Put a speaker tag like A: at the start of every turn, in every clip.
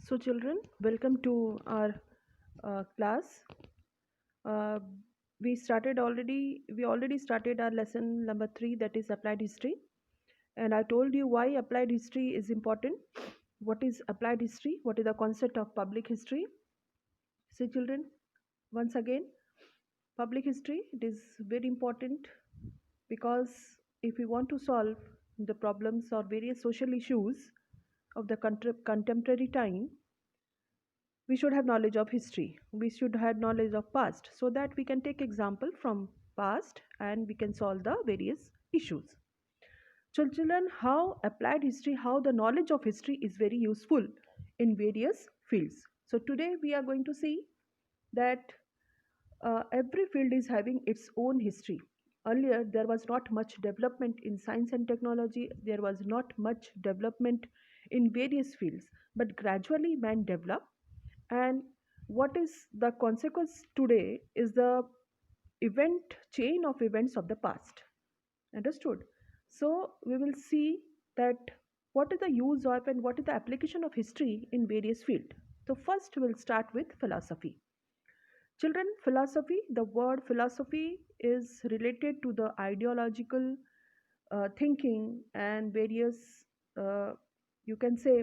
A: So, children, welcome to our class. Uh, we already started our lesson number 3, that is applied history. And I told you why applied history is important. What is applied history? What is the concept of public history? See, children, once again, public history, it is very important because if we want to solve the problems or various social issues of the contemporary time, we should have knowledge of history, we should have knowledge of past, so that we can take example from past and we can solve the various issues. Children, how applied history, how the knowledge of history is very useful in various fields. So today we are going to see that every field is having its own history. Earlier there was not much development in science and technology, there was not much development in various fields, but gradually man developed. And what is the consequence today is the event chain of events of the past. Understood? So we will see that what is the use of and what is the application of history in various fields. So first we'll start with philosophy. Children, philosophy, the word philosophy is related to the ideological thinking and various, you can say,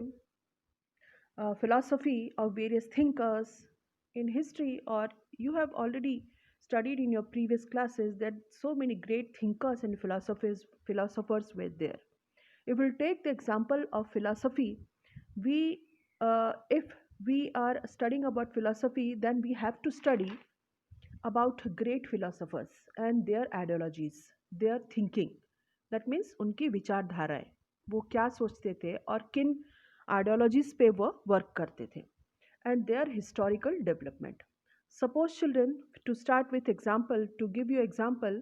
A: philosophy of various thinkers in history, or you have already studied in your previous classes that so many great thinkers and philosophers were there. If we'll take the example of philosophy, we if we are studying about philosophy, then we have to study about great philosophers and their ideologies, their thinking. That means उनकी विचारधाराएं, वो क्या सोचते थे और किन ideologies पे वो work करते थे, and their historical development. Suppose children, to start with example, to give you example,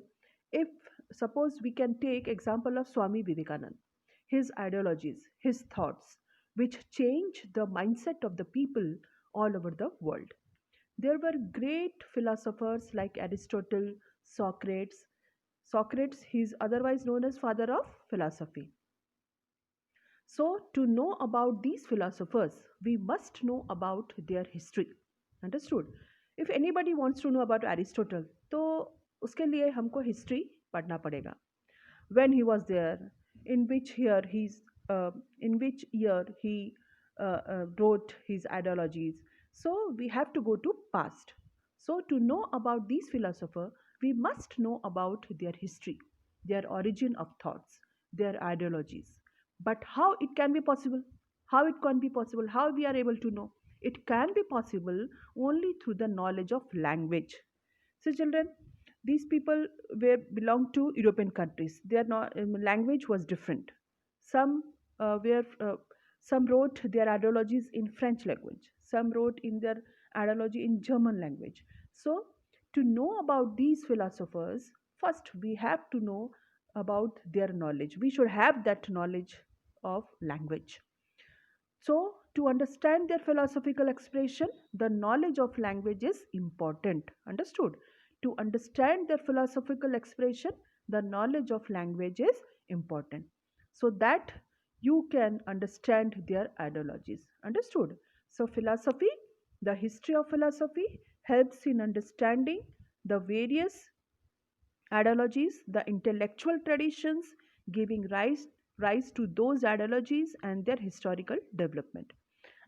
A: if suppose we can take example of Swami Vivekanand, his ideologies, his thoughts, which change the mindset of the people all over the world. There were great philosophers like Aristotle, Socrates. Socrates, he is otherwise known as father of philosophy. So, to know about these philosophers, we must know about their history. Understood? If anybody wants to know about Aristotle, तो उसके लिए हमको history पढ़ना पड़ेगा. When he was there, in which year he wrote his ideologies. So we have to go to past. So to know about these philosophers, we must know about their history, their origin of thoughts, their ideologies. But how it can be possible? How it can be possible? How we are able to know? It can be possible only through the knowledge of language. So, children, these people were belong to European countries. Their language was different. Some were some wrote their ideologies in French language. Some wrote in their ideology in German language. So, to know about these philosophers, first we have to know about their knowledge. We should have that knowledge of language. So, to understand their philosophical expression, the knowledge of language is important. Understood? To understand their philosophical expression, the knowledge of language is important. So that you can understand their ideologies. Understood? So, philosophy, the history of philosophy helps in understanding the various ideologies, the intellectual traditions giving rise to those ideologies and their historical development.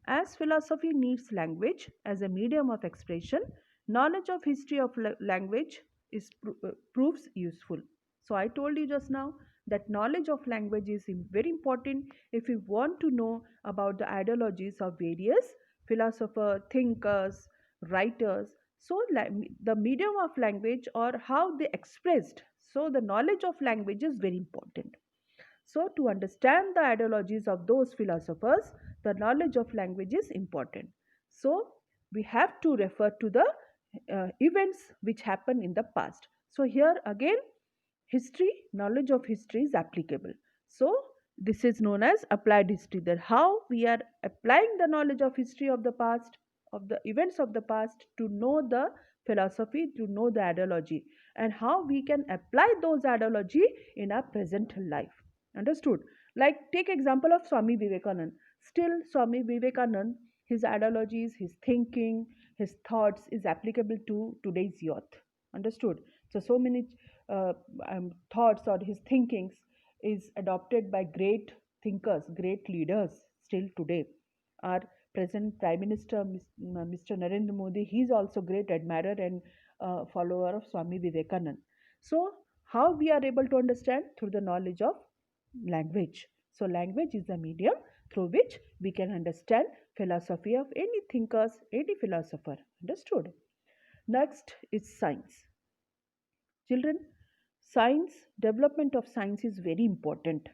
A: As philosophy needs language as a medium of expression, knowledge of history of language proves useful. So I told you just now that knowledge of language is very important if you want to know about the ideologies of various philosophers, thinkers, writers. So the medium of language or how they expressed. So the knowledge of language is very important. So, to understand the ideologies of those philosophers, the knowledge of language is important. So, we have to refer to the events which happened in the past. So, here again, history, knowledge of history is applicable. So, this is known as applied history. That how we are applying the knowledge of history of the past, of the events of the past, to know the philosophy, to know the ideology, and how we can apply those ideology in our present life. Understood? Like take example of Swami Vivekanand. Still Swami Vivekanand, His ideologies, his thinking, his thoughts is applicable to today's youth. Understood? So many uh, thoughts or his thinkings is adopted by great thinkers, great leaders still today. Our present Prime Minister, Mr. Narendra Modi, he is also great admirer and follower of Swami Vivekanand. So, how we are able to understand? Through the knowledge of language. So, language is the medium through which we can understand philosophy of any thinkers, any philosopher. Understood? Next is science. Children, science, development of science is very important.